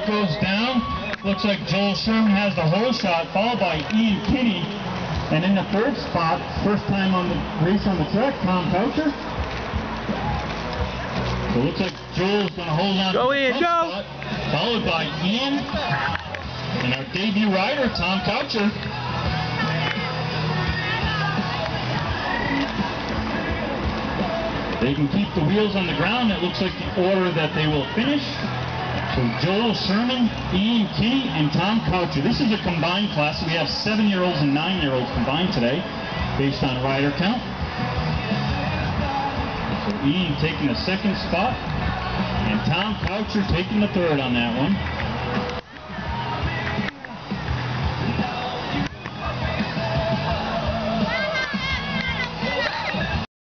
shot goes down. Looks like Joel Sherman has the hole shot, followed by Ian Kinney. And in the third spot, first time on the race on the track, Tom Coucher. So it looks like Joel's going to hold on go to the Ian, front go. spot, followed by Ian. And our debut rider, Tom Coucher. They can keep the wheels on the ground. It looks like the order that they will finish. So Joel Sherman, Ian Kinney, and Tom Coucher. This is a combined class. We have 7-year-olds and 9-year-olds combined today, based on rider count. So Ian taking the second spot, and Tom Coucher taking the third on that one.